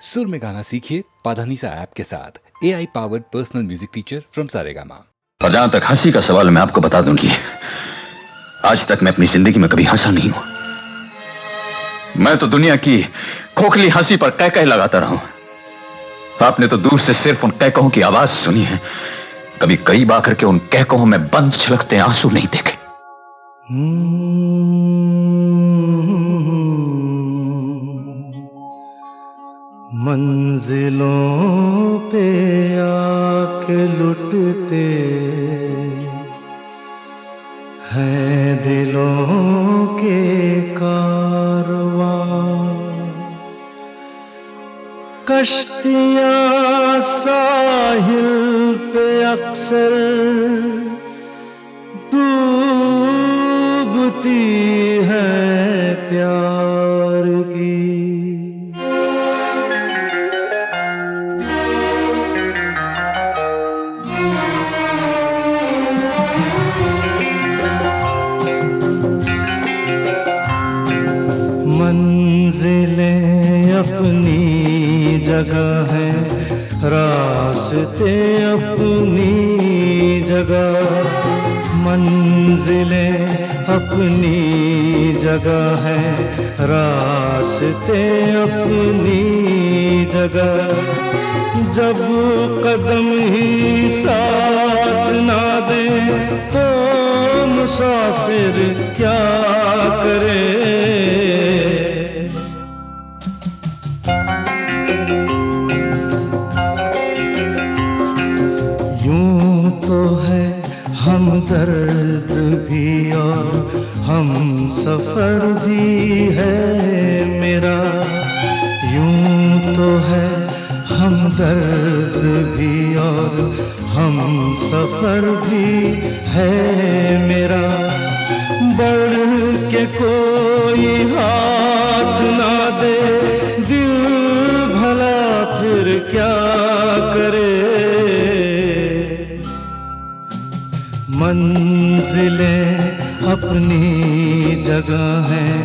सुर में गाना सीखिए पाधानीसा ऐप के साथ AI powered personal music teacher from Saregama. और जहां तक हंसी का सवाल, मैं आपको बता दूं कि आज तक मैं अपनी जिंदगी में कभी हंसा नहीं हूं। मैं तो दुनिया की खोखली हंसी पर कह कह लगाता रहा हूं। आपने तो दूर से सिर्फ उन कहकों की आवाज सुनी है, कभी करीब आकर के उन कहकों में बंद छलकते आंसू नहीं देखे। मंजिलों पे आके लुटते हैं दिलों के कारवां, कश्तियां साहिल पे अक्सर डूबती हैं प्यार की। मंजिलें अपनी जगह है, रास्ते अपनी जगह। मंजिलें अपनी जगह है, रास्ते अपनी जगह। जब कदम ही साथ ना दे तो मुसाफिर क्या करे। तो है हम दर्द भी और हम सफर भी है मेरा। यूं तो है हम दर्द भी और हम सफर भी है मेरा। बढ़ के कोई हाथ ना दे दिल भला फिर क्या करे। मंजिलें अपनी जगह हैं,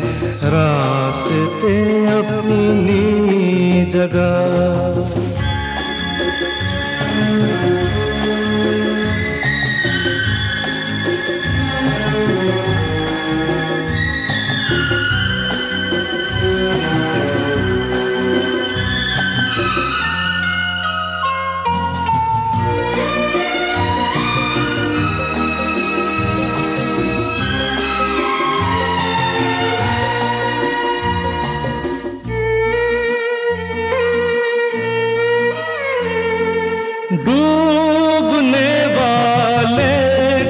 रास्ते अपनी जगह। डूबने वाले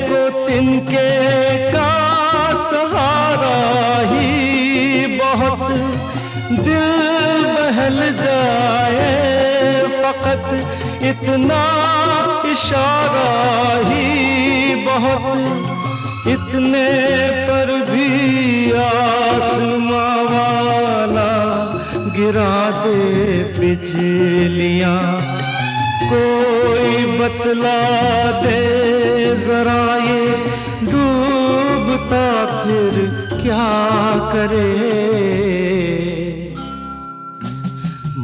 को तिनके का सहारा ही बहुत। दिल बहल जाए फकत इतना इशारा ही बहुत। इतने पर भी आसमां वाला गिरा दे बिजलियां। कोई बतला दे जरा ये डूबता फिर क्या करे।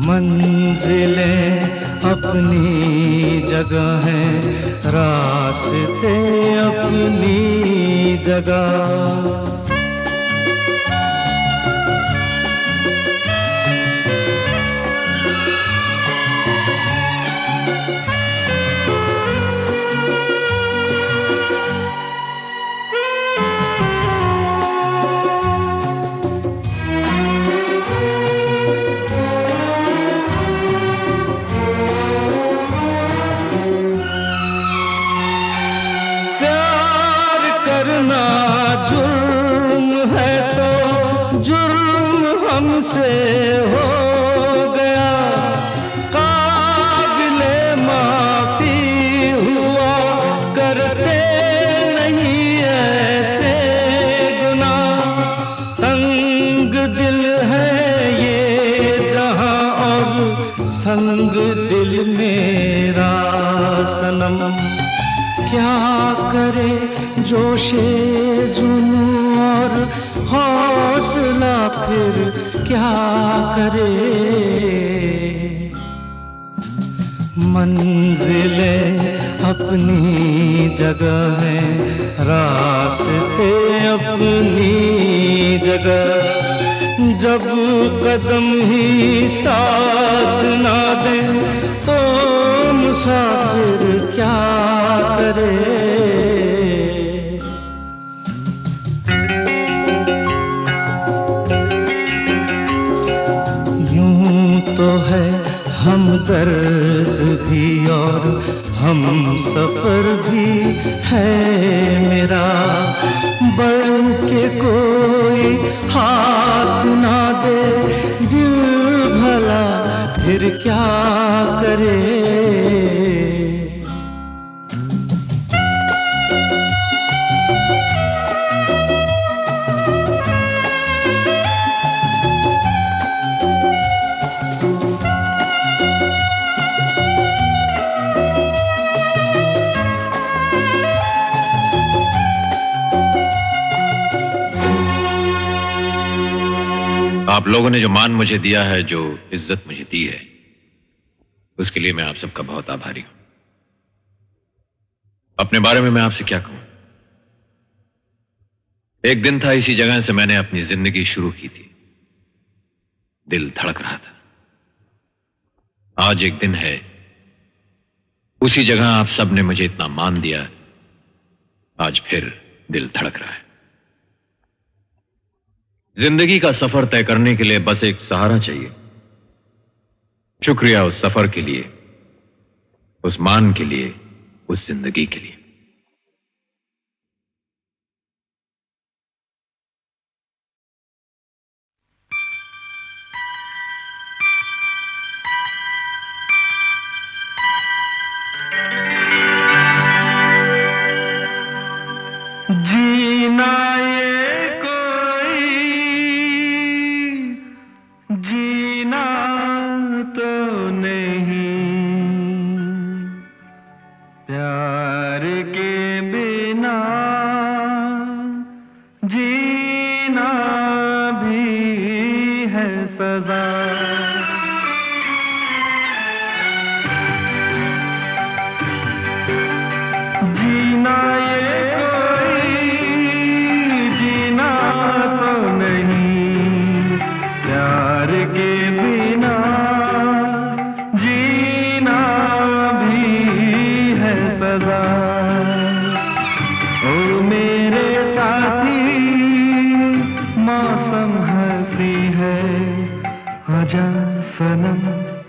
मंजिलें अपनी जगह हैं, रास्ते अपनी जगह। हमसे हो गया काबिले माफी हुआ। करते नहीं ऐसे गुनाह, तंग दिल है ये जहां और संग दिल मेरा सनम। क्या करे जोशे जुनू और हौसला फिर क्या करे। मंजिलें अपनी जगह हैं, रास्ते अपनी जगह। जब कदम ही साथ ना दे तो मुसाफिर क्या करे। यूं तो है हमदर्द भी और हम सफर भी है मेरा, बढ़ के कोई हाथ ना दे दिल भला फिर क्या करे। आप लोगों ने जो मान मुझे दिया है, जो इज्जत मुझे दी है, उसके लिए मैं आप सबका बहुत आभारी हूं। अपने बारे में मैं आपसे क्या कहूं। एक दिन था, इसी जगह से मैंने अपनी जिंदगी शुरू की थी। दिल धड़क रहा था। आज एक दिन है, उसी जगह आप सबने मुझे इतना मान दिया, आज फिर दिल धड़क रहा है। जिंदगी का सफर तय करने के लिए बस एक सहारा चाहिए। शुक्रिया उस सफर के लिए, उस मान के लिए, उस जिंदगी के लिए। जीना ये कोई जीना तो नहीं, प्यार के बिना जीना भी है सजा। जीना ये प्यार के बिना जीना भी है सजा। ओ मेरे साथी मौसम हंसी है, आजा सनम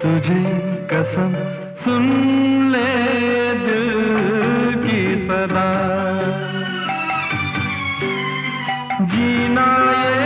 तुझे कसम सुन ले दिल की सदा। जीना ये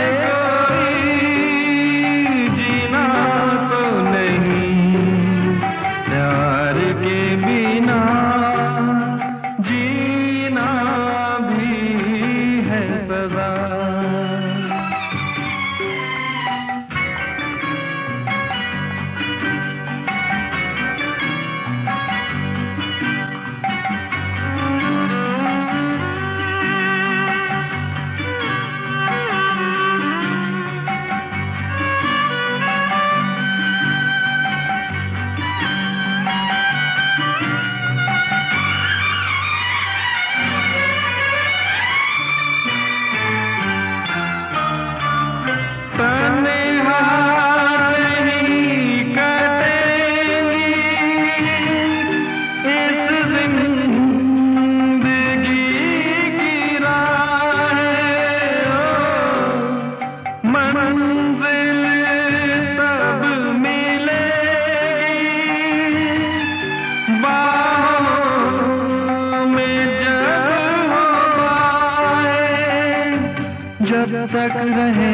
जब तक रहे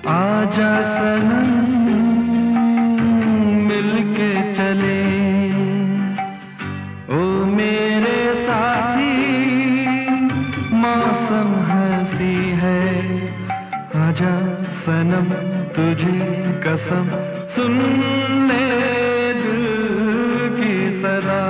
आजा सनम मिलके चले। ओ मेरे साथी मौसम हंसी है, आजा सनम तुझे कसम सुन ले दिल की सदा।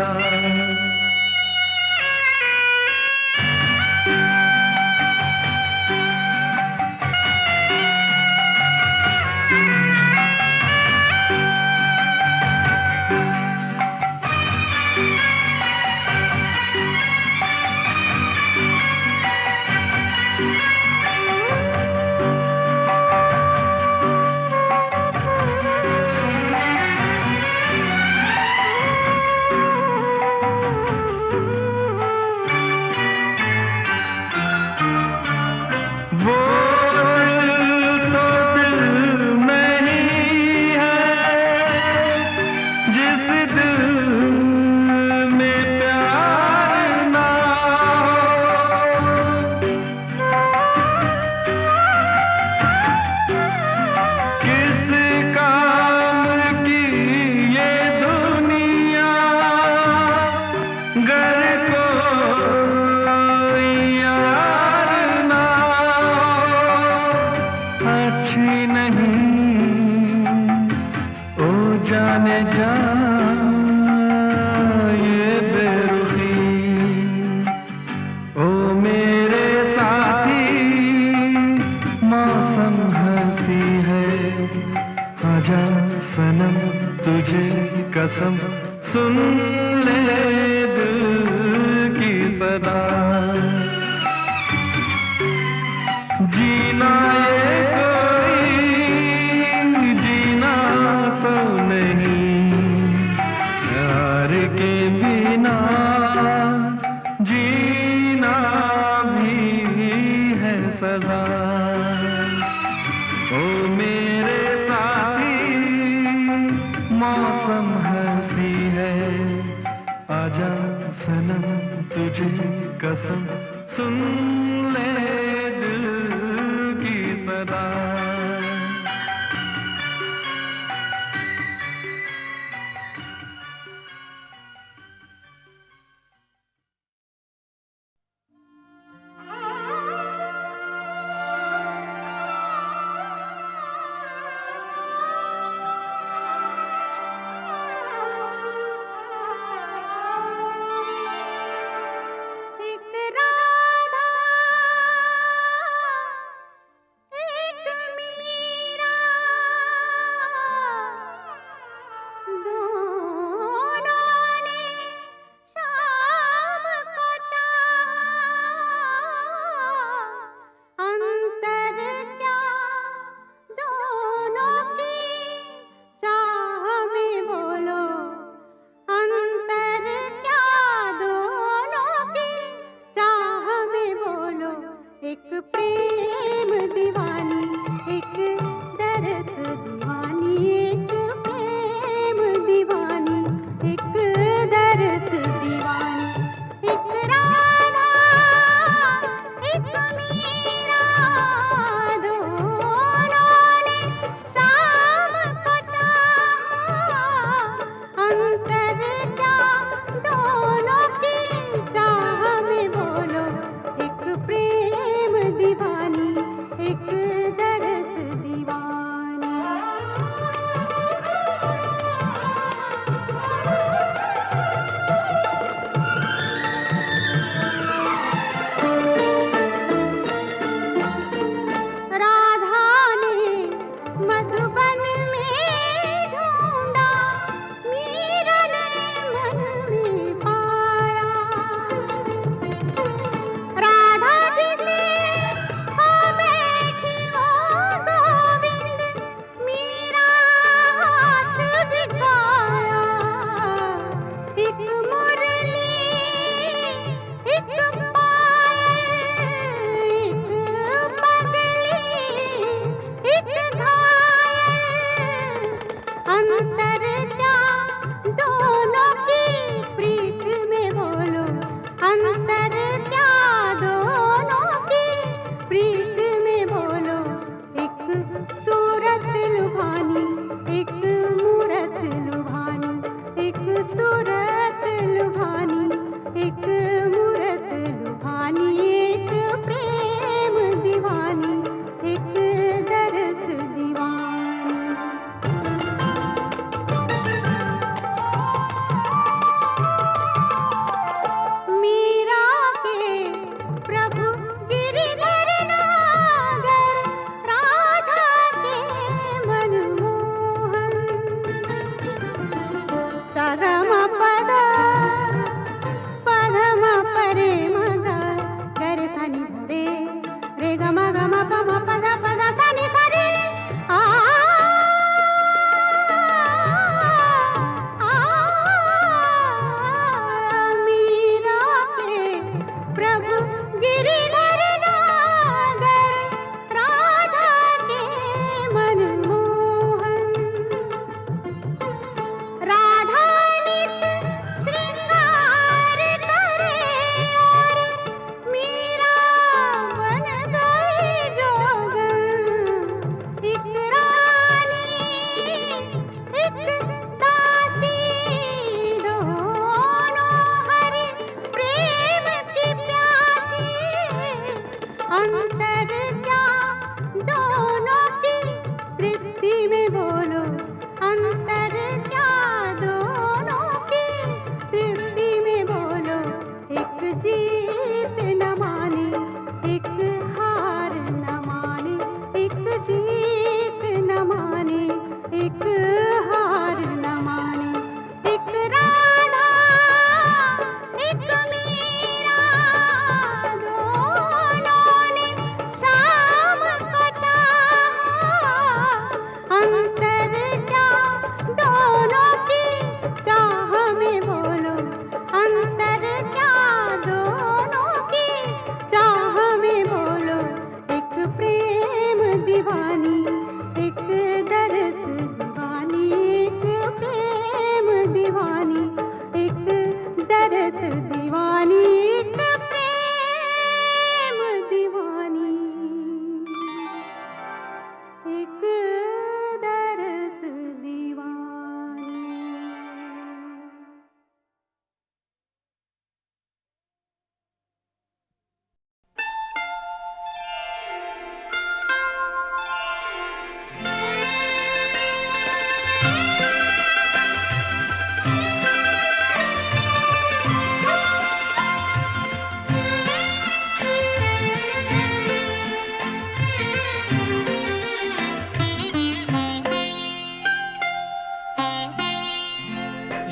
आजा सनम तुझे कसम सुन ले दिल की सदा जीना ये कोई जीना तो नहीं प्यार के बिना जीना भी है सदा ओ मेरे साथी मौसम हंसी है आजा सनम तुझे कसम सुन ले दिल की सदा एक राधा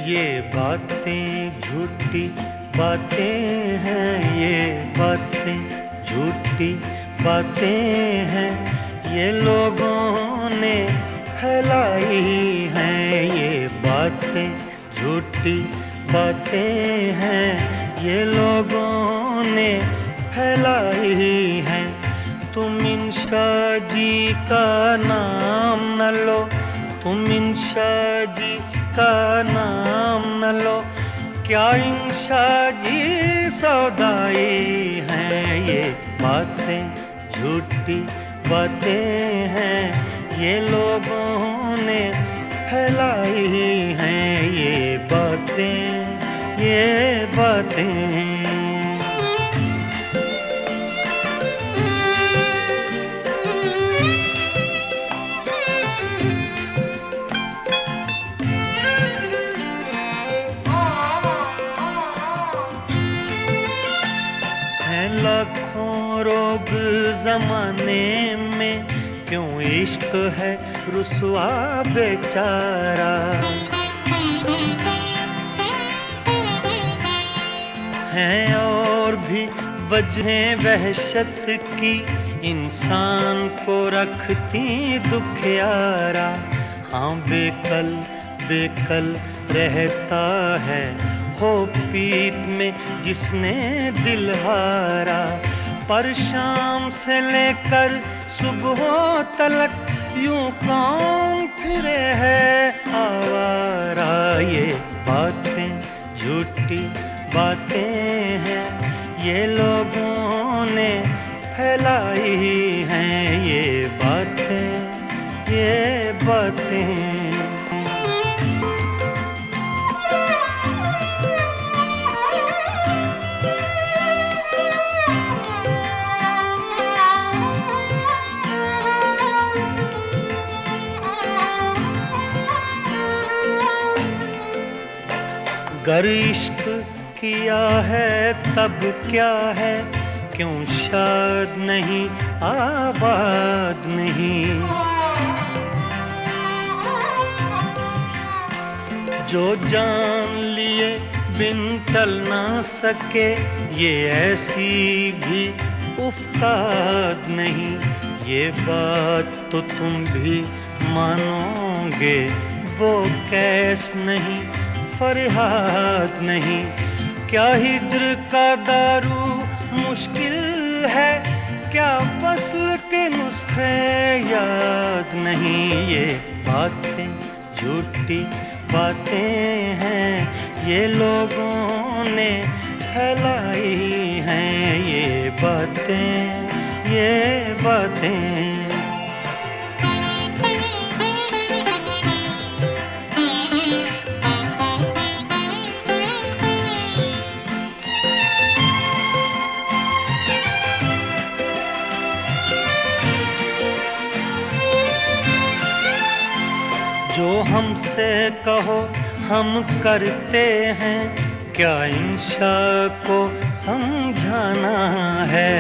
ये बातें झूठी बातें हैं, ये बातें झूठी बातें हैं, ये लोगों ने फैलाई हैं। ये बातें झूठी बातें हैं, ये लोगों ने फैलाई हैं। तुम इंशा जी का नाम न लो, तुम इंशा जी का नाम न लो, क्या इंशा जी सौदाई हैं। ये बातें झूठी बातें हैं, ये लोगों ने फैलाई हैं। ये बातें, ये बातें। लाखों रोग जमाने में, क्यों इश्क है रुसवा बेचारा। हैं और भी वजह वहशत की, इंसान को रखती दुखियारा। हाँ बेकल बेकल रहता है हो पीत में जिसने दिल हारा। पर शाम से लेकर सुबह तलक यूं कौन फिरे है आवारा। ये बातें झूठी बातें हैं, ये लोगों ने फैलाई हैं। ये बातें, ये बातें। गर इश्क किया है तब क्या है, क्यों शाद नहीं आबाद नहीं। जो जान लिए बिन टल ना सके, ये ऐसी भी उफ्ताद नहीं। ये बात तो तुम भी मानोगे, वो कैस नहीं फरियाद नहीं। क्या हिज्र का दारू मुश्किल है, क्या वस्ल के नुस्खे याद नहीं। ये बातें झूठी बातें हैं, ये लोगों ने फैलाई हैं। ये बातें, ये बातें। जो हमसे कहो हम करते हैं, क्या इंशा को समझाना है।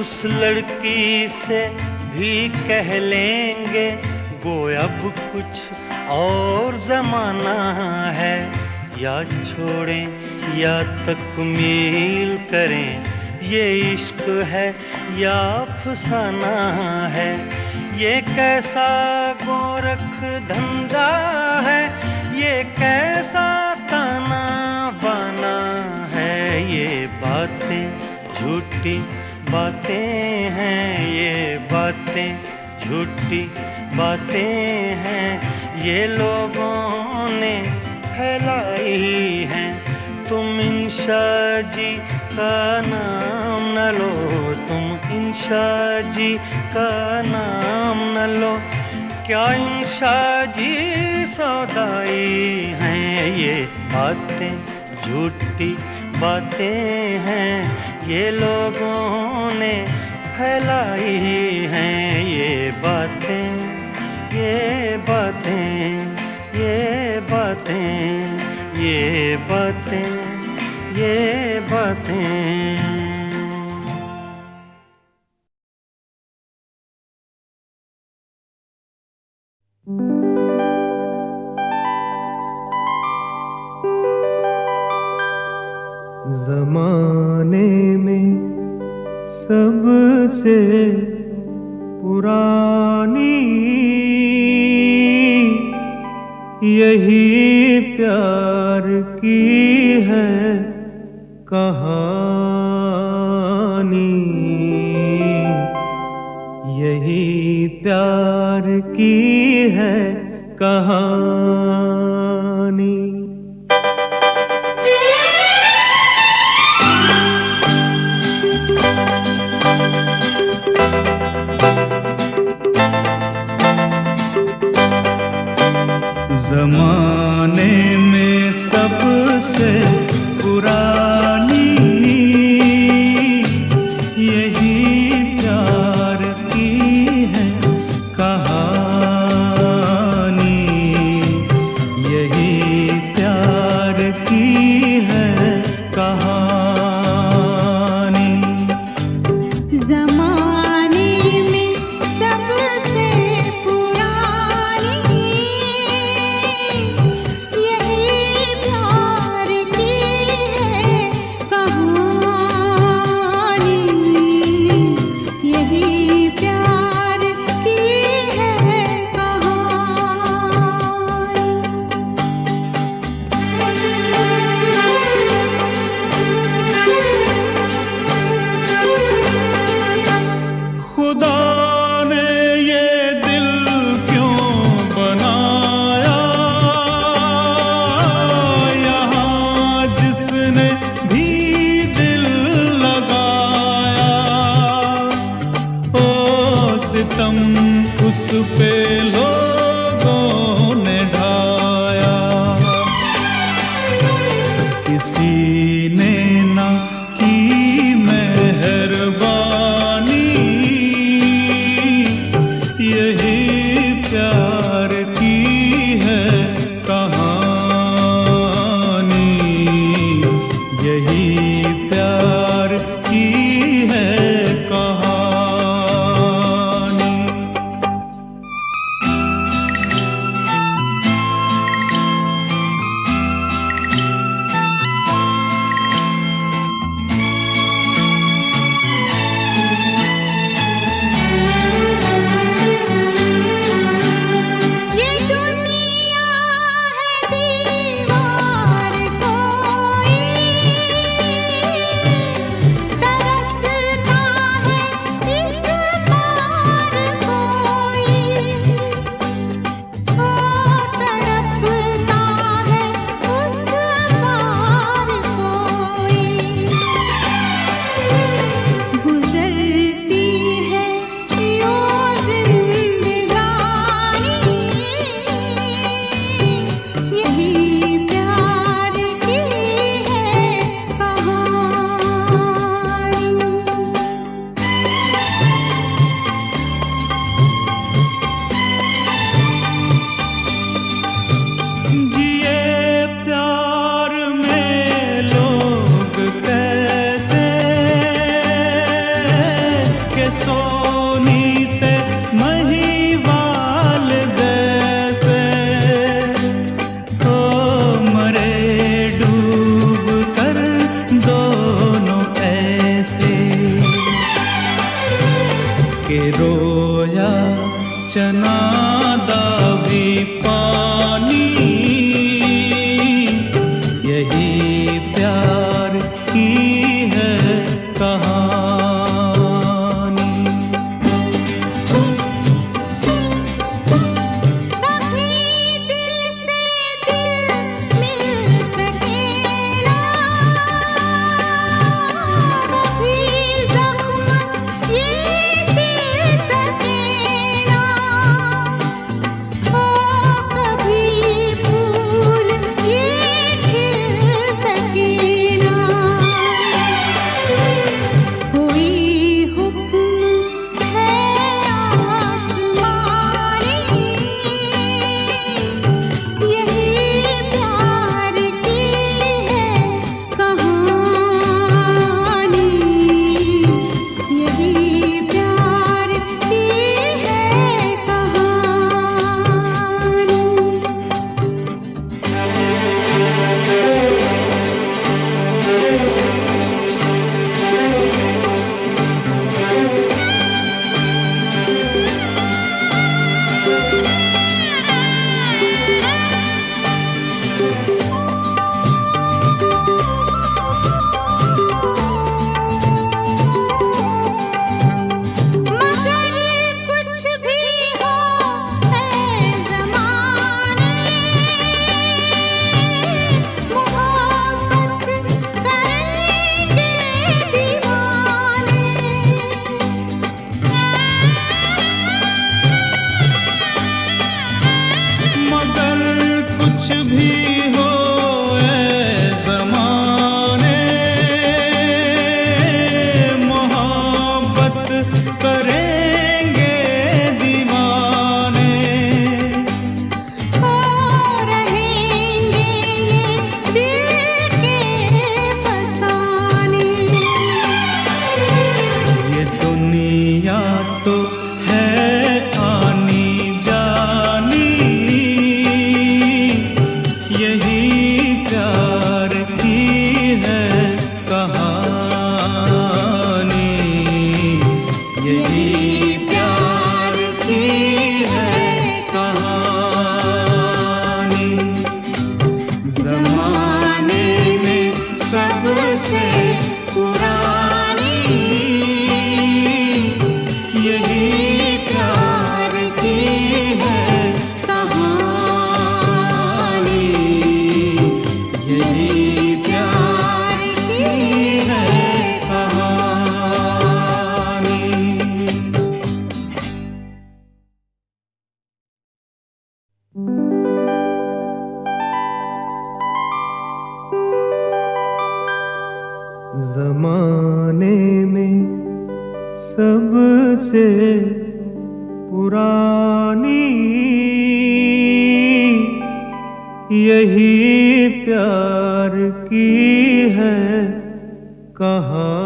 उस लड़की से भी कह लेंगे, गो अब कुछ और जमाना है। या छोड़ें या तकमील करें, ये इश्क है या अफसाना है। ये कैसा गोरख धंधा है, ये कैसा ताना बाना है। ये बातें झूठी बातें हैं, ये बातें झूठी बातें हैं, ये लोगों ने फैलाई हैं। तुम इंशा जी का नाम न लो, तुम इंशा जी का नाम न लो, क्या इंशा जी सौदाई हैं। ये बातें झूठी बातें हैं, ये लोगों ने फैलाई हैं। ये बातें, ये बातें, ये बातें, ये बातें, ये बातें। जमाने में सबसे पुरानी यही प्यार की है कहानी, यही प्यार की है कहानी। जमाने में सबसे पुरानी यही प्यार की है कहानी, यही प्यार की है कहानी। ज़माने में सबसे पुरानी यही प्यार की है कहानी, यही प्यार की है खुदा ने ये दिल क्यों बनाया, यहाँ जिसने भी दिल लगाया, ओ सितम उस पे लोगों ने ढाया। किसी ने ना की मेहरबानी, यही प्यार की है कहानी, यही प्यार की है कहानी। ये दुनिया है दीवार कोई, तरसता है इस पार कोई, ओ तड़पता है उस पार कोई। गुजरती है यूं जिंदगानी, यही प्यार की है कहानी। जिए प्यार में लोग कैसे के सोनीते महिवाल जैसे, तो मरे डूब कर दोनों ऐसे के रोया चना दावी पानी, यही प्यार की है कहानी। कभी दिल से दिल मिल सके ना, कभी जख्म ये सिल सके ना, ओ कभी जमाने में सबसे पुरानी यही प्यार की है कहानी,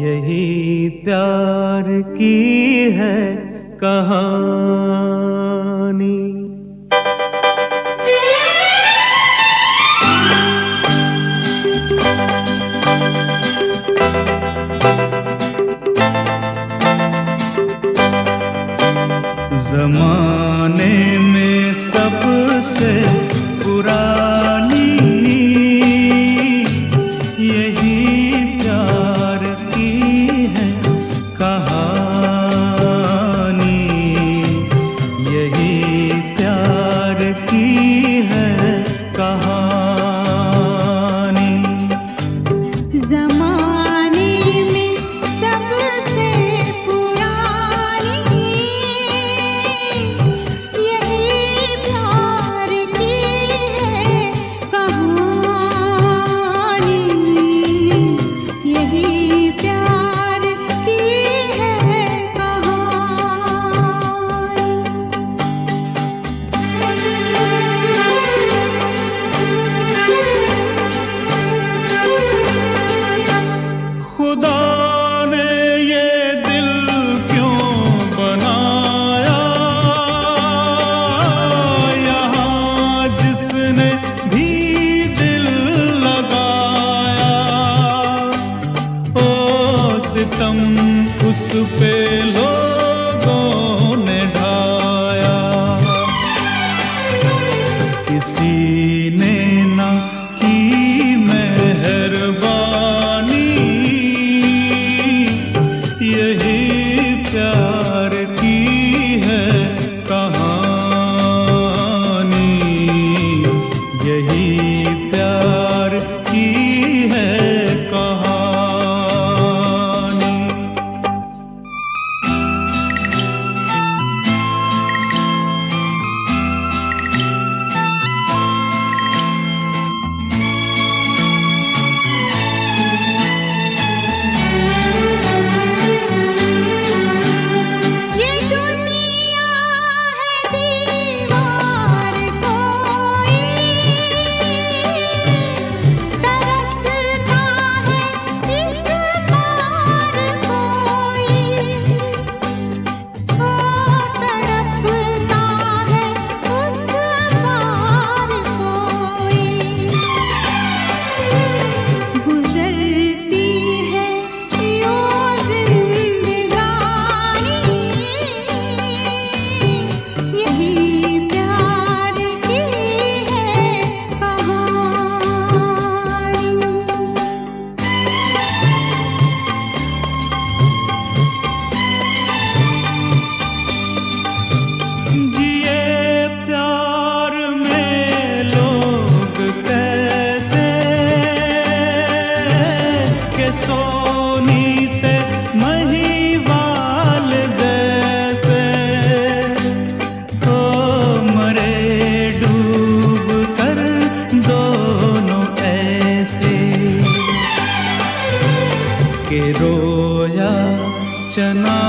यही प्यार की है कहानी। जमाने में सबसे पुरानी यही प्यार की है कहानी, यही प्यार की है कहानी। ज़माने में सबसे पुरानी यही प्यार की है कहानी, यही प्यार की है कहानी। खुदा ने ये दिल क्यों बनाया, यहाँ जिसने भी दिल लगाया, ओ सितम उस पे लोगों ने ढाया। किसी ने ना की मेहरबानी, यही प्यार की है कहानी, यही प्यार की है कहानी। ये दुनिया है दीवार कोई, तरसता है इस पार कोई, ओ तड़पता है उस पार कोई। गुजरती है यूं जिंदगानी, यही प्यार की है कहानी। जिए प्यार में लोग कैसे के सोनीते महिवाल जैसे, तो मरे डूब कर दोनों ऐसे के रोया चना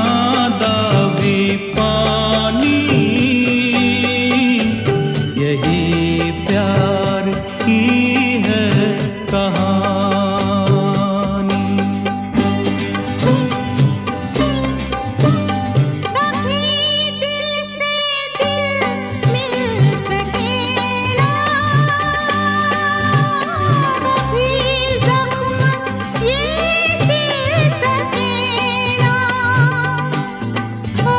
दावी पानी, यही प्यार की है कहानी। कभी दिल से दिल मिल सके ना, कभी जख्म ये सिल सके ना, ओ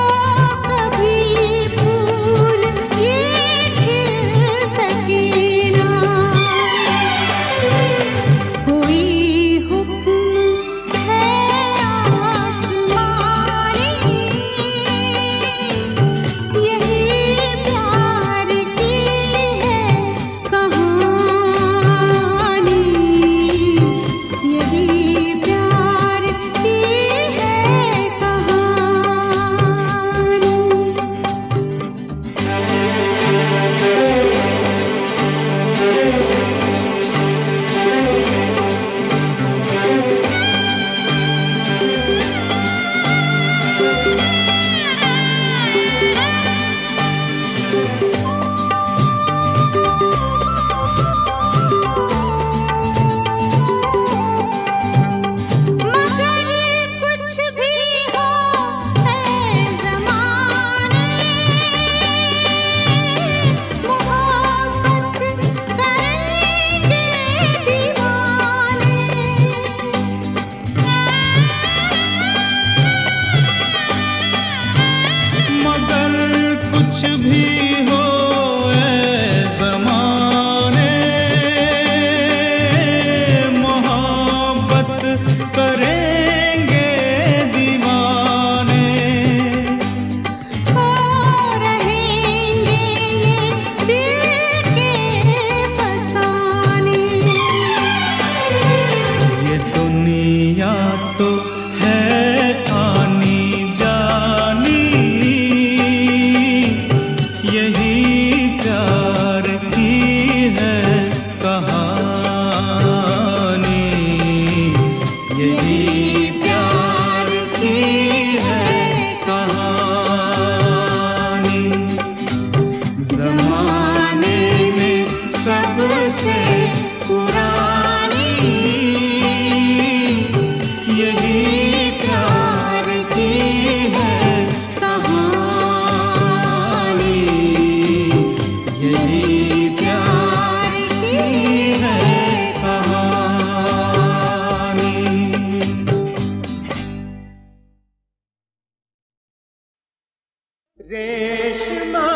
यही प्यार की है कहानी, यही प्यार की है कहानी। रेशमा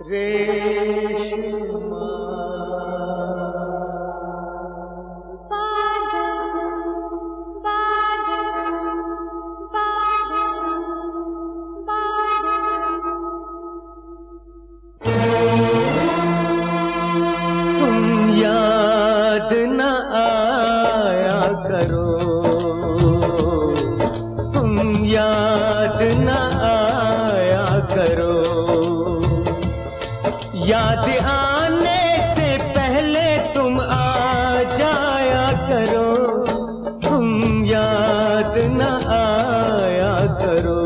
रेशमा तुम याद न आया करो, तुम याद न आया करो, याद आने से पहले तुम आ जाया करो, तुम याद न आया करो,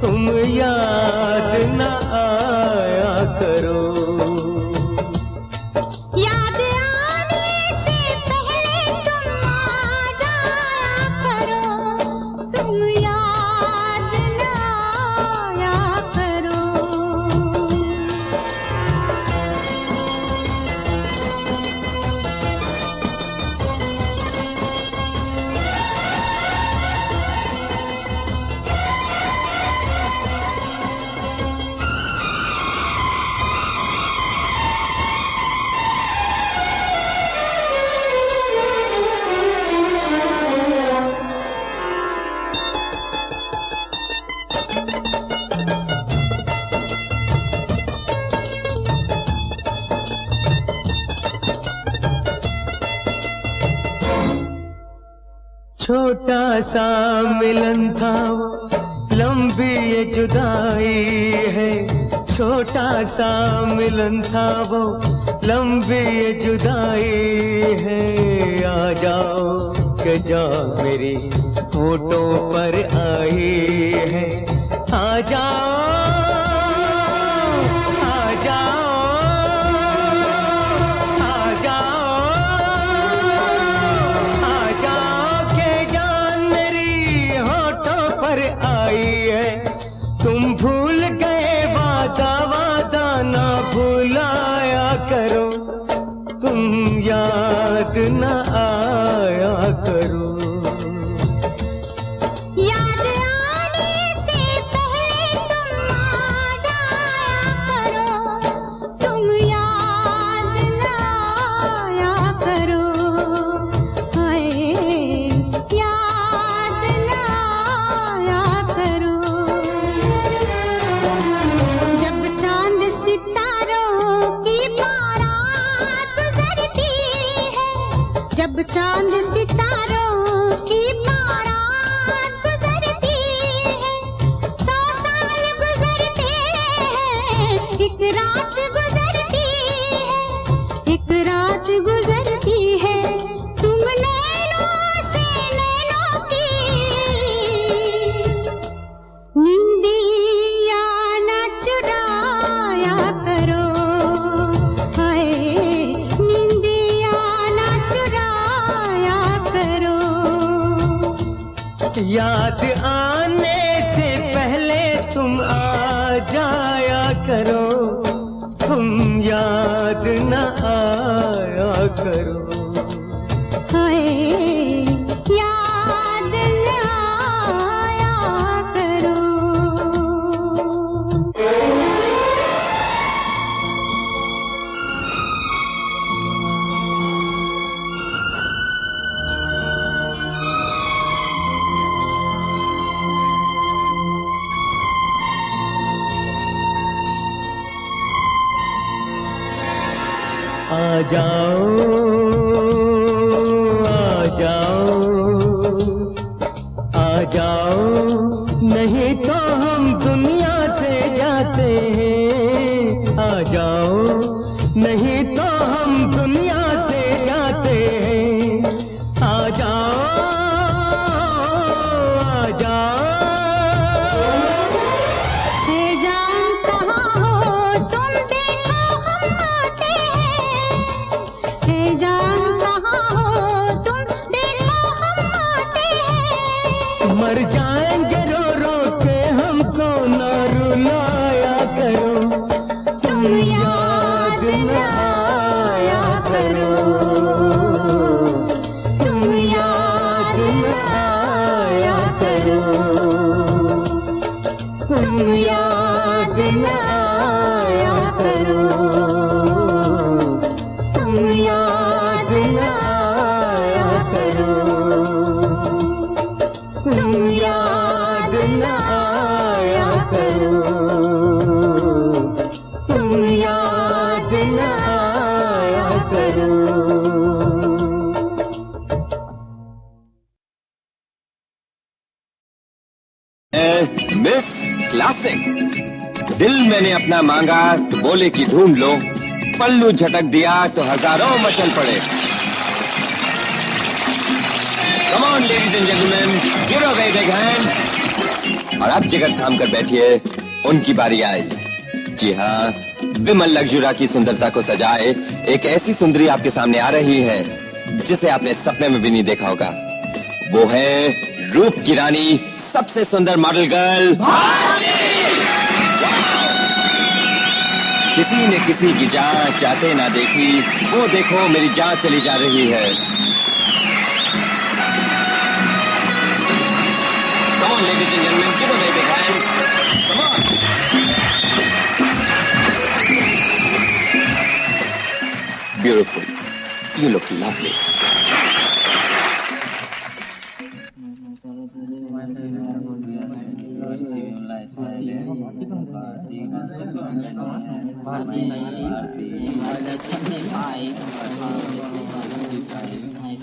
तुम याद न आया करो। याद आने से पहले तुम आ जाया करो, तुम याद न आया करो। छोटा सा मिलन था वो, लंबी ये जुदाई है, छोटा सा मिलन था वो, लंबी ये जुदाई है। आ जाओ के जाओ मेरी होठों पर आई है, आ जाओ आ जाओ आ जाओ आ जाओ के जान मेरी होठों पर आई है। तुम भूल गए वादा वादा ना भुलाया करो, तुम याद न आया करो। याद आने से पहले तुम आ जाया करो, तुम याद न आया करो। हाय याद न आया करो। जब चांद सितारों की बारात गुजरती है, जब चांद सितारों की बारात गुजरती है, 100 साल गुजरते हैं, एक रात गुजरती है, एक रात गुजरती है। तुम नैनों से नैनों की नींदिया न चुराया करो, हाय नींदिया न चुराया करो। याद आने से पहले तुम आ जाया करो, तुम याद न आया करो। हाय याद न आया करो। आ जाओ आ जाओ आ जाओ, नहीं तो हम दुनिया से जाते हैं। आ जाओ नहीं तो हम दुनिया से जाते हैं। आ जाओ आ जाओ याद न आया करो, तुम याद न आया करो, तुम याद न आया करो, तुम याद न आया करो। मिस क्लासिक, दिल मैंने अपना मांगा तो बोले कि ढूंढ लो, पल्लू झटक दिया तो हजारों मचल पड़े। Come on ladies and gentlemen, give a very big hand। और अब जिगर थाम कर बैठिए, उनकी बारी आई। जी हाँ, विमल लग्जुरा की सुंदरता को सजाए एक ऐसी सुंदरी आपके सामने आ रही है जिसे आपने सपने में भी नहीं देखा होगा। वो है रूप की रानी, सबसे सुंदर मॉडल गर्ल किसी ने किसी की जान चाहते ना देखी, वो देखो मेरी जान चली जा रही है। Come on ladies and gentlemen, give a very big hand। Come on। Beautiful, you look lovely।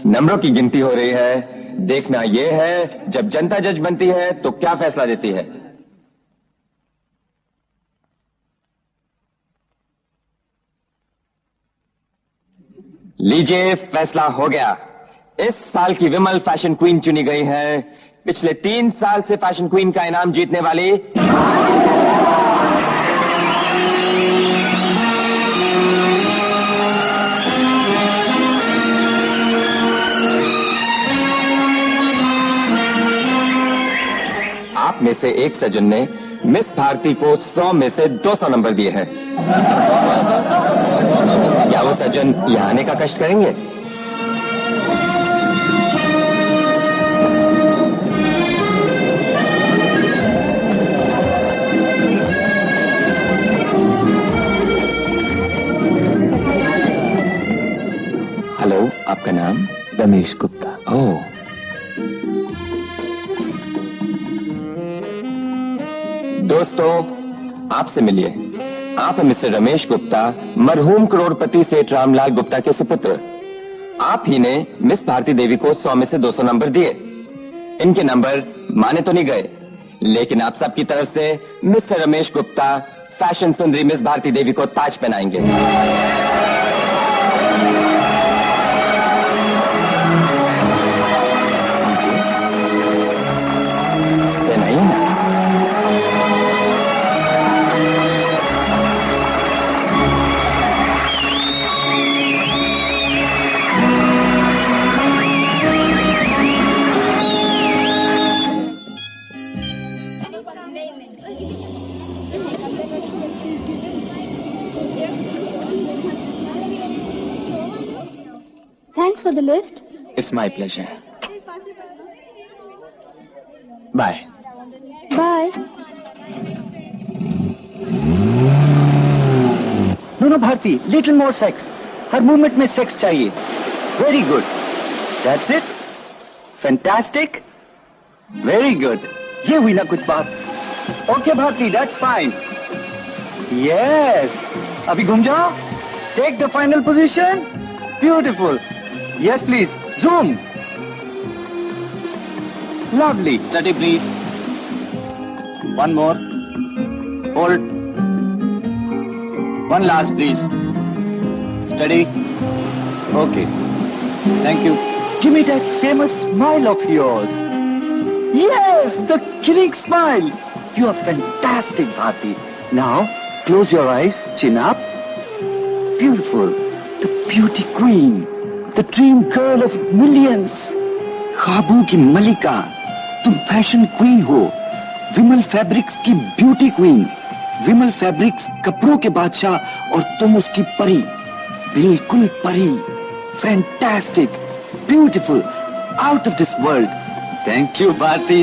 नंबरों की गिनती हो रही है, देखना यह है जब जनता जज बनती है तो क्या फैसला देती है। लीजिए, फैसला हो गया। इस साल की विमल फैशन क्वीन चुनी गई है पिछले 3 साल से फैशन क्वीन का इनाम जीतने वाली आप में से एक सज्जन ने मिस भारती को 100 में से 200 नंबर दिए हैं। क्या वो सज्जन यहाँ आने का कष्ट करेंगे? हेलो, आपका नाम? रमेश गुप्ता। ओह, दोस्तों आपसे मिलिए। आप हैं मिस्टर रमेश गुप्ता, मरहूम करोड़पति सेठ रामलाल गुप्ता के सुपुत्र। आप ही ने मिस भारती देवी को 100 में से 200 नंबर दिए। इनके नंबर माने तो नहीं गए, लेकिन आप सबकी तरफ से मिस्टर रमेश गुप्ता फैशन सुंदरी मिस भारती देवी को ताज पहनाएंगे। पहनाइए ना। Thanks for the lift. It's my pleasure. Bye. Bye. No, Bharti, little more sex. Her movement में सेक्स चाहिए। Very good. That's it. Fantastic. Very good. ये हुई ना कुछ बात। Okay, Bharti, that's fine. Yes. अभी घूम जाओ। Take the final position. Beautiful. Yes, please. Zoom. Lovely. Steady, please. One more. Hold. One last, please. Steady. Okay. Thank you. Give me that famous smile of yours. Yes, the killing smile. You are fantastic, Bharti. Now, close your eyes, chin up. Beautiful. The beauty queen. The dream girl of millions. ख्वाबों की मलिका, तुम fashion queen हो। Vimal fabrics की beauty queen. Vimal fabrics कपड़ों के बादशाह और तुम उसकी परी। बिल्कुल परी। Fantastic, beautiful, out of this world. Thank you Bharati.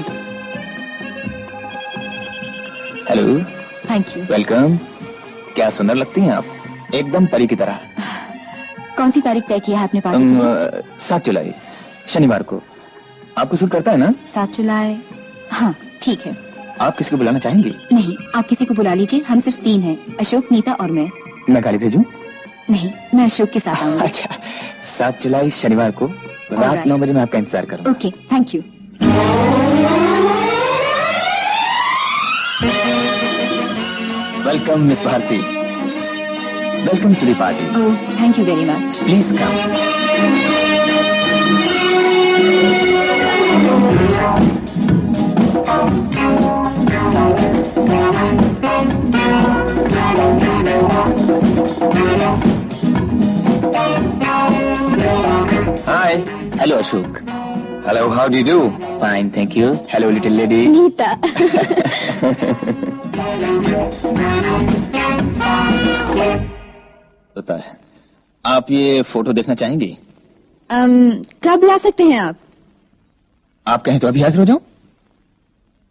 Hello, thank you. Welcome. क्या सुंदर लगती हैं आप, एकदम परी की तरह। कौन सी तारीख तय किया है आपने पार्टी के लिए? 7 जुलाई शनिवार को। आपको सूट करता है ना? 7 जुलाई, हाँ ठीक है। आप किसी को बुलाना चाहेंगी? नहीं, आप किसी को बुला लीजिए, हम सिर्फ 3 हैं, अशोक, नीता और मैं गाड़ी भेजूं? नहीं, मैं अशोक के साथ आऊंगी। अच्छा, 7 जुलाई शनिवार को रात right. 9 बजे मैं आपका इंतजार करूंगा। Okay, thank you. Welcome miss Bharati, welcome to the party. Oh, thank you very much. Please come. Hi, hello Ashok. Hello, how do you do? Fine, thank you. Hello little lady. Neeta. होता है। आप ये फोटो देखना चाहेंगी? कब ला सकते हैं आप? आप कहें तो अभी हाजिर हो जाऊं?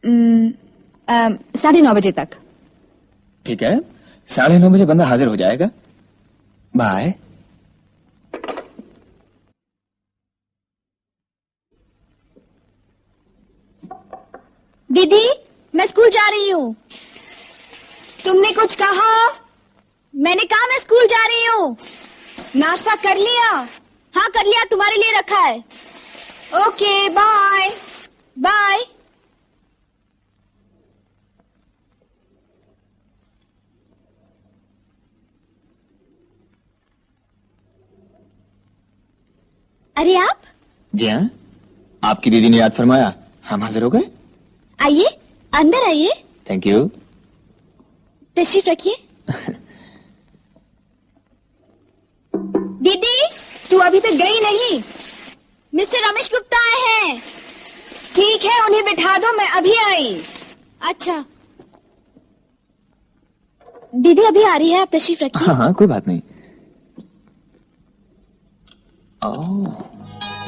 9:30 बजे तक। ठीक है, 9:30 बजे बंदा हाजिर हो जाएगा। बाय। दीदी, मैं स्कूल जा रही हूँ। तुमने कुछ कहा? मैंने कहा मैं स्कूल जा रही हूँ। नाश्ता कर लिया? हाँ कर लिया, तुम्हारे लिए रखा है। Okay, bye. बाय। अरे आप? जी हाँ, आपकी दीदी ने याद फरमाया, हम हाजिर हो गए। आइए, अंदर आइए। Thank you. तशरीफ रखिए। दीदी, तू अभी तक गई नहीं? मिस्टर रमेश गुप्ता आए हैं। ठीक है, उन्हें बिठा दो, मैं अभी आई। अच्छा, दीदी अभी आ रही है, आप तशरीफ रखिए। हाँ हाँ, कोई बात नहीं। Oh,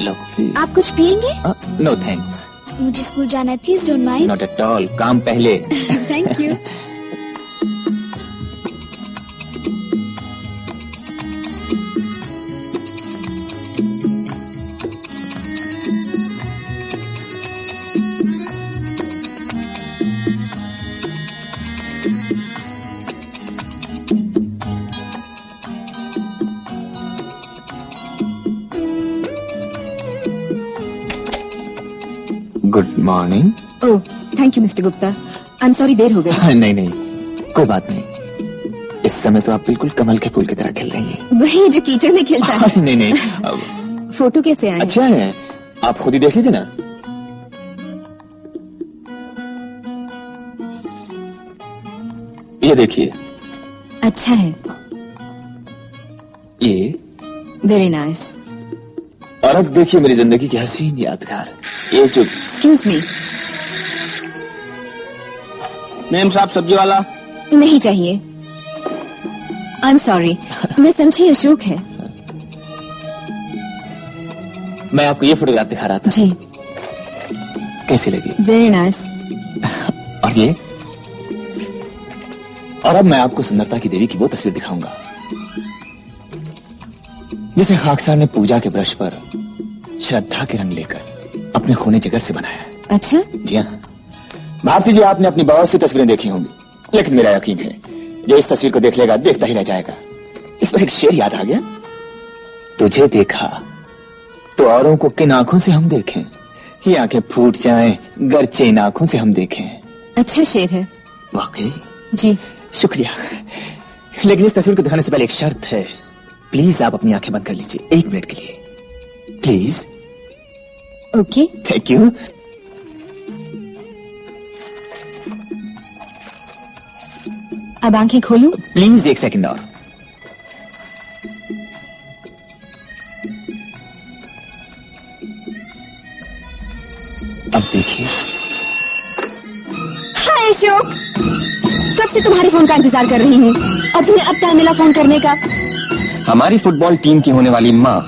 lovely. आप कुछ पियेंगे? No thanks. मुझे स्कूल जाना है, please don't mind. Not at all, काम पहले। Thank you. Good morning. Oh, thank you mister Gupta. I am sorry, देर हो गई। नहीं नहीं, कोई बात नहीं। इस समय तो आप बिल्कुल कमल के फूल की तरह खिल रही हैं। वही जो कीचड़ में खिलता है। नहीं नहीं, फोटो कैसे आए? अच्छा है, आप खुद ही देख लीजिए ना। ये देखिए। अच्छा है। ये वेरी नाइस। और अब देखिए मेरी जिंदगी की हसीन यादगार, ये जो। Excuse me. मेम साहब, सब्जी वाला। नहीं चाहिए। आई एम सॉरी, मैं समझी अशोक है। मैं आपको ये फोटोग्राफ दिखा रहा था। जी। कैसी लगी? Very nice. और ये? और अब मैं आपको सुंदरता की देवी की वो तस्वीर दिखाऊंगा जिसे खाकसार ने पूजा के ब्रश पर श्रद्धा के रंग लेकर अपने खूने जिगर से बनाया है। अच्छा? जी हाँ भारती जी, आपने अपनी बहुत सी तस्वीरें देखी होंगी, लेकिन मेरा यकीन है जो इस तस्वीर को देख लेगा देखता ही रह जाएगा। इस पर एक शेर याद आ गया। तुझे देखा तो औरों को किन आंखों से हम देखें, ये आंखें फूट जाएं गरचे इन आंखों से हम देखें। अच्छा शेर है। वाकई? जी। शुक्रिया, लेकिन इस तस्वीर को दिखाने से पहले एक शर्त है। प्लीज आप अपनी आंखें बंद कर लीजिए 1 मिनट के लिए, प्लीज। ओके। Thank you. अब आंखें खोलूं? प्लीज 1 सेकंड और। अब देखिए। हाय अशोक, कब से तुम्हारे फोन का इंतजार कर रही हूँ और तुम्हें अब टाइम मिला फोन करने का। हमारी फुटबॉल टीम की होने वाली माँ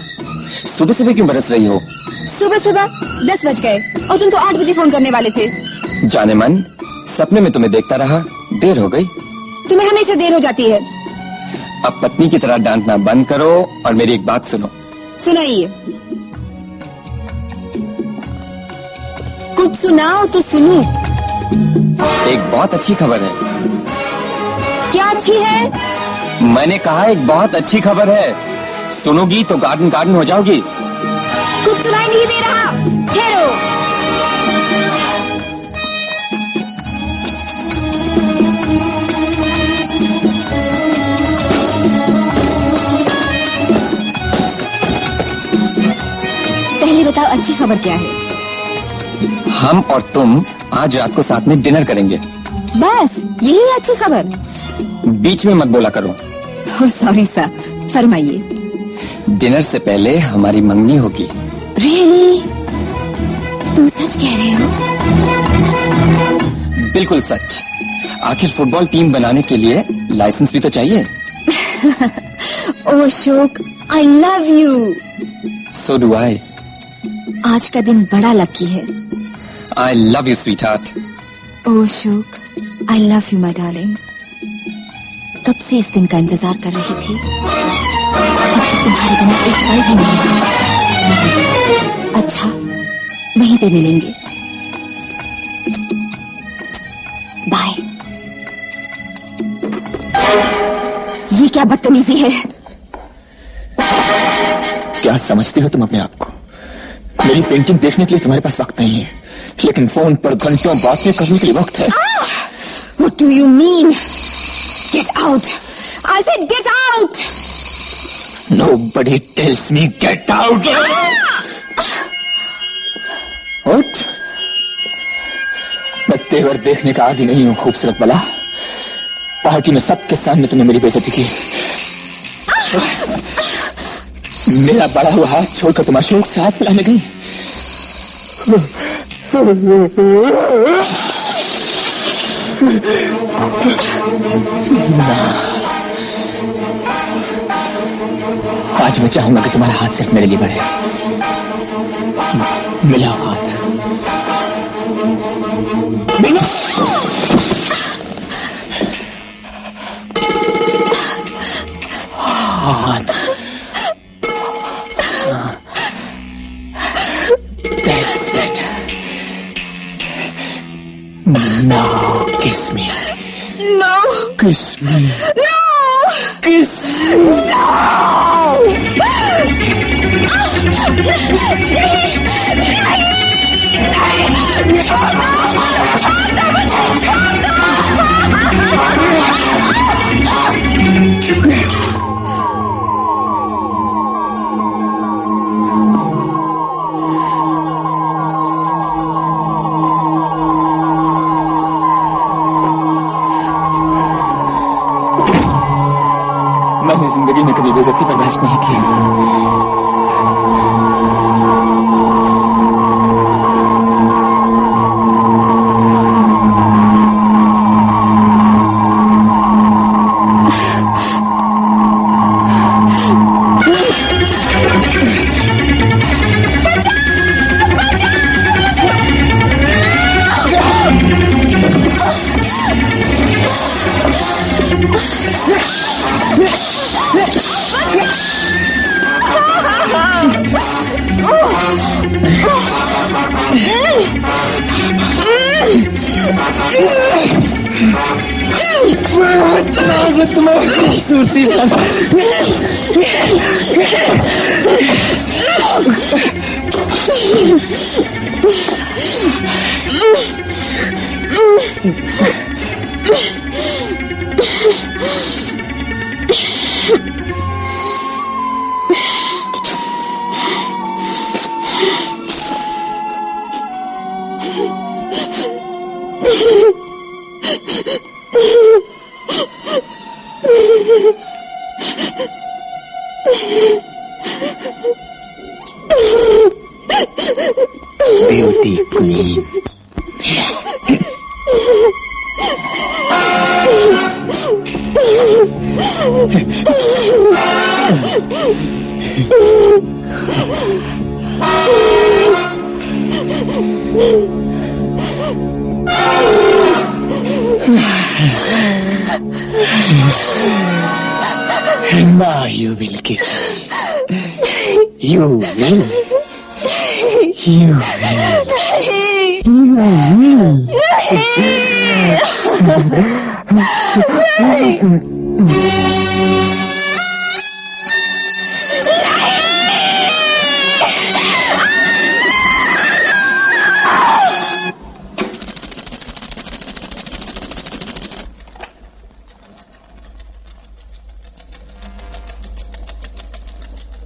सुबह सुबह क्यों बरस रही हो? सुबह सुबह 10 बज गए और तुम तो 8 बजे फोन करने वाले थे। जाने मन, सपने में तुम्हें देखता रहा, देर हो गई। तुम्हें हमेशा देर हो जाती है। अब पत्नी की तरह डांटना बंद करो और मेरी एक बात सुनो। सुनाइए। कुछ सुनाओ तो सुनूं। एक बहुत अच्छी खबर है। क्या अच्छी है? मैंने कहा एक बहुत अच्छी खबर है, सुनोगी तो गार्डन गार्डन हो जाओगी। कुछ सुनाई नहीं दे रहा, ठहरो। पहले बताओ अच्छी खबर क्या है? हम और तुम आज रात को साथ में डिनर करेंगे। बस यही है अच्छी खबर? बीच में मत बोला करो। सॉरी सर, फरमाइए। डिनर से पहले हमारी मंगनी होगी। रियली? तुम सच कह रहे हो? बिल्कुल सच। आखिर फुटबॉल टीम बनाने के लिए लाइसेंस भी तो चाहिए। Oh Ashok, I love you. So do I. आज का दिन बड़ा लकी है। I love you sweetheart. Oh Ashok, I love you my darling. कब से इस दिन का इंतजार कर रही थी। अब तक तुम्हारे बिना एक पल भी नहीं था। अच्छा, वहीं पे मिलेंगे। बाय। ये क्या बदतमीजी है? क्या समझती हो तुम अपने आप को? मेरी पेंटिंग देखने के लिए तुम्हारे पास वक्त नहीं है, लेकिन फोन पर घंटों बातें करने के लिए वक्त है। What do you mean? Get out! I said get out! Nobody tells me get out. What? मैं तेवर देखने का आदी नहीं हूँ खूबसूरत बला। पार्टी में सबके सामने तुमने मेरी बेइज्जती की। मेरा बड़ा हुआ हाथ छोड़कर तुम अशोक से हाथ मिलाने गई। आज मैं चाहूंगा कि तुम्हारा हाथ सिर्फ मेरे लिए बढ़े। मिला हाथ। मिला। हाथ। That's better. Now kiss me. No! Kiss me. No! Kiss me. मैंने जिंदगी में कभी बेइज्जती बर्दाश्त नहीं की। तुम्हारी खूबसूरती beauty queen. Now you will kiss me. You will. You will.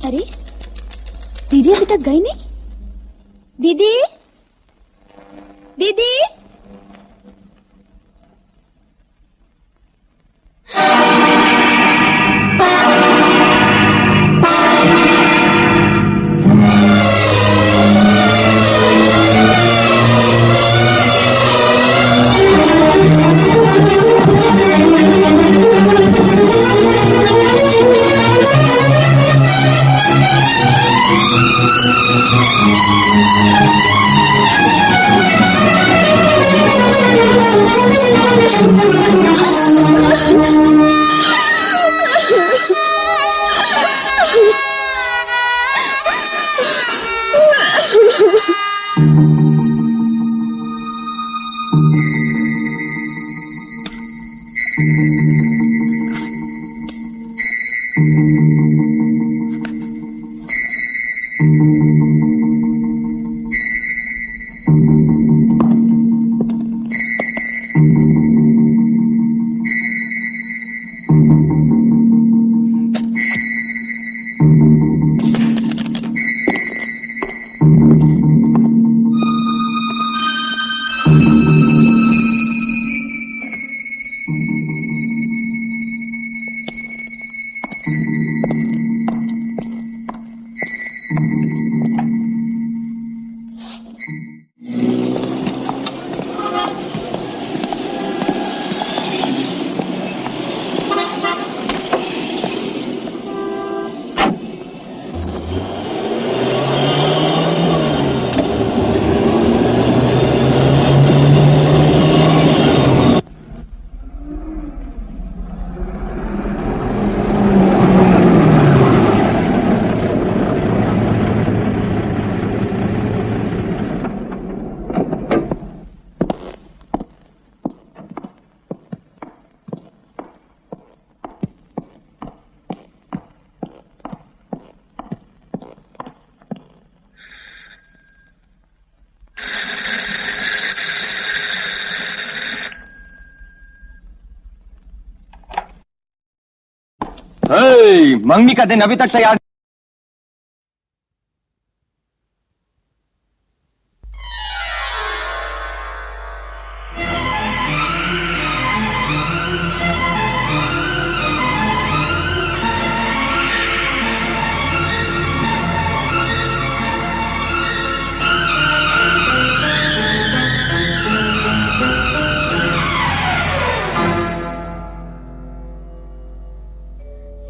अरे दीदी अभी तक गई नहीं। दीदी दीदी मंगनी का दिन अभी तक तैयार।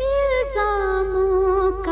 इल्जामों का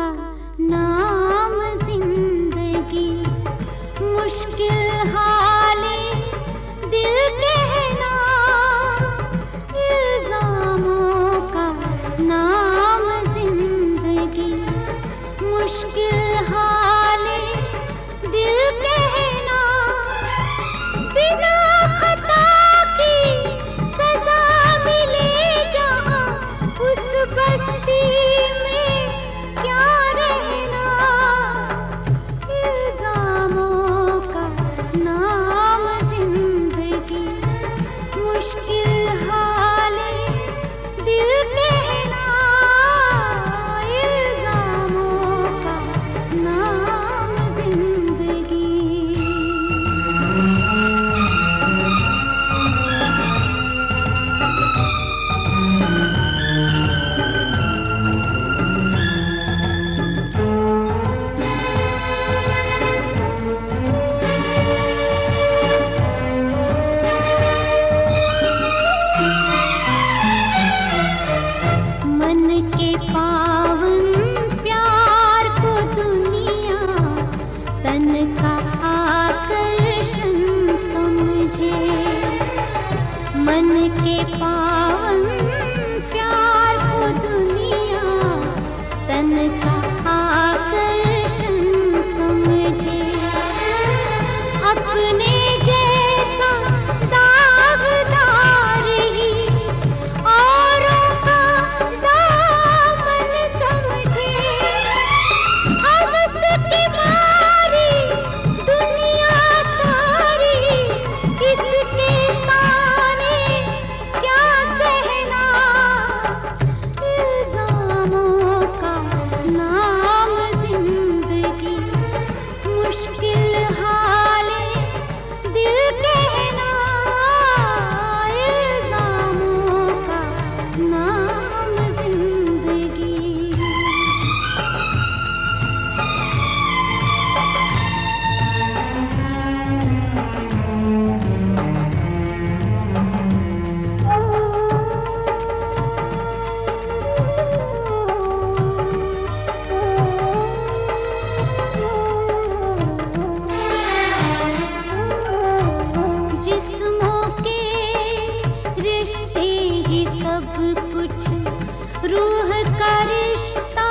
कुछ रूह का रिश्ता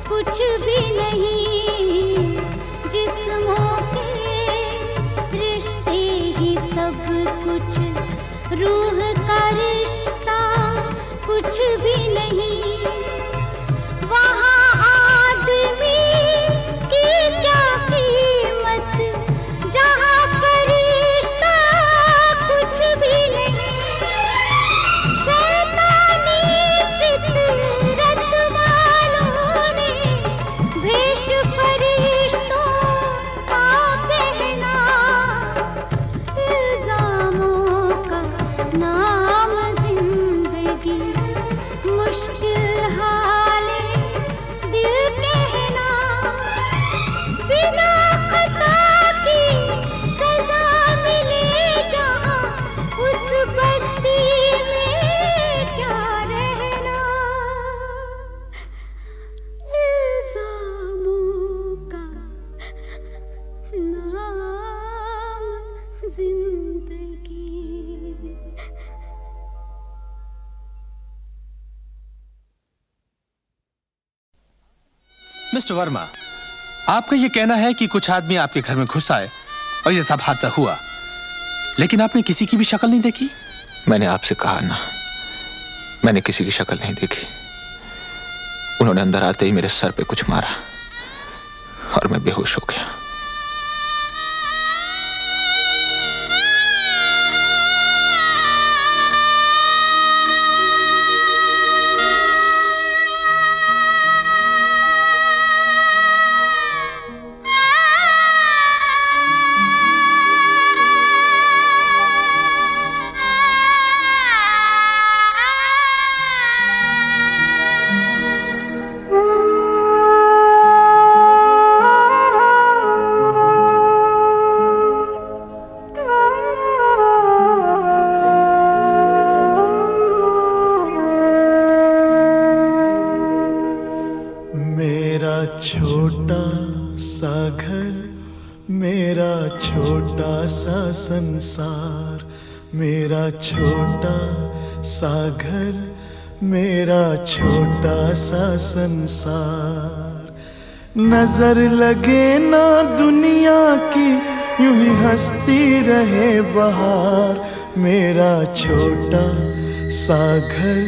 कुछ भी नहीं, जिस्मों के रिश्ते ही सब कुछ, रूह का रिश्ता कुछ भी नहीं। वहाँ आदमी की क्या कीमत, जहाँ फरिश्ता कुछ भी नहीं। शैतानी फितरत वालों ने भेष फरिश्तों का पहना, इल्जामों का नाम जिंदगी, मुश्किल हाले दिल कहना। बिना खता की सजा मिले जहाँ, उस बस्ती में क्या रहना। इल्जामों का नाम जिंदगी। मिस्टर वर्मा, आपका यह कहना है कि कुछ आदमी आपके घर में घुस आए और यह सब हादसा हुआ, लेकिन आपने किसी की भी शक्ल नहीं देखी? मैंने आपसे कहा ना, मैंने किसी की शक्ल नहीं देखी। उन्होंने अंदर आते ही मेरे सर पे कुछ मारा और मैं बेहोश हो गया। मेरा छोटा सा घर, मेरा छोटा सा संसार, मेरा छोटा सा घर, मेरा छोटा सा संसार। नजर लगे ना दुनिया की, यूं ही हंसती रहे बहार। मेरा छोटा सा घर,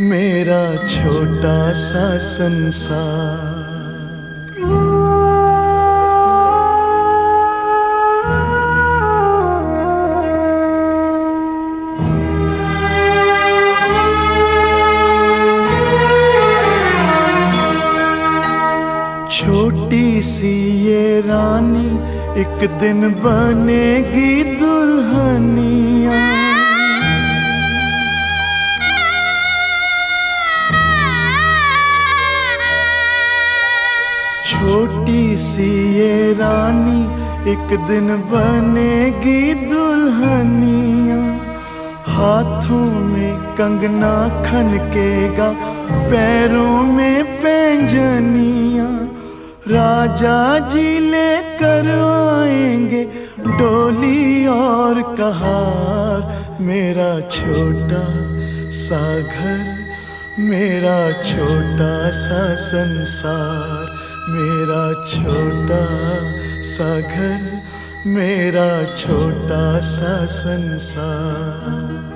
मेरा छोटा सा संसार। छोटी सी ये रानी एक दिन बनेगी दुल्हनिया। छोटी सी ये रानी एक दिन बनेगी दुल्हनिया। हाथों में कंगना खनकेगा, पैरों में पैंजनिया। राजा जी लेकर आएंगे डोली और कहार। मेरा छोटा सा घर, मेरा छोटा सा संसार। मेरा छोटा सा घर, मेरा छोटा सा संसार।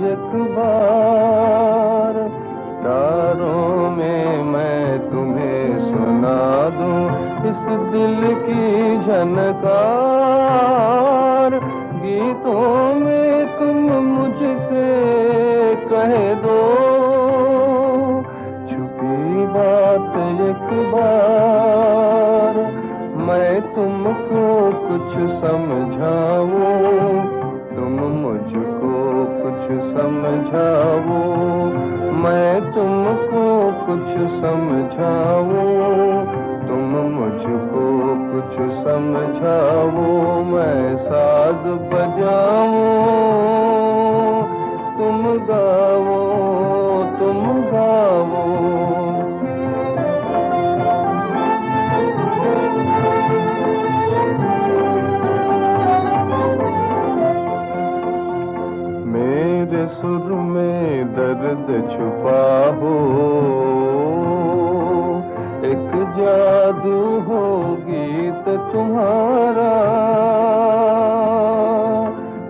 एक बार तारों झनकार, गीतों में तुम मुझसे कह दो छुपी बात एक बार, मैं तुमको कुछ समझाऊं, तुम मुझको कुछ समझाओ, मैं तुमको कुछ समझाऊं, तुम मुझको कुछ समझाओ, मैं साज बजाऊं, तुम गाओ, तुम गाओ। मेरे सुर में दर्द छुपा हो, एक जादू हो गीत तुम्हारा,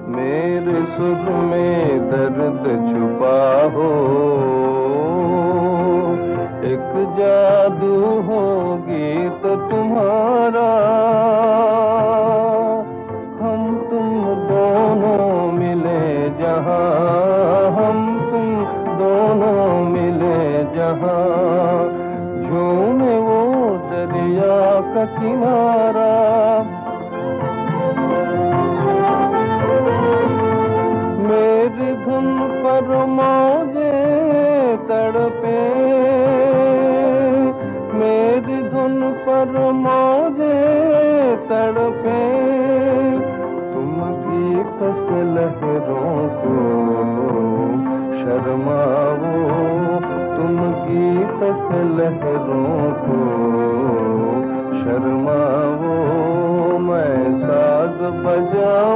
मेरे सुर में दर्द छुपा हो, एक जादू हो गीत तुम्हारा, हम तुम दोनों मिले जहां, हम तुम दोनों मिले जहां, झूमे वो दरिया का किनारा, मेरी धुन पर मौजे तड़पे, मेरी धुन पर मौजे तड़पे, तुम गीत से लहरों को शर्माओ, तुम गीत से लहरों को शर्माओ, मैं साज बजाऊं,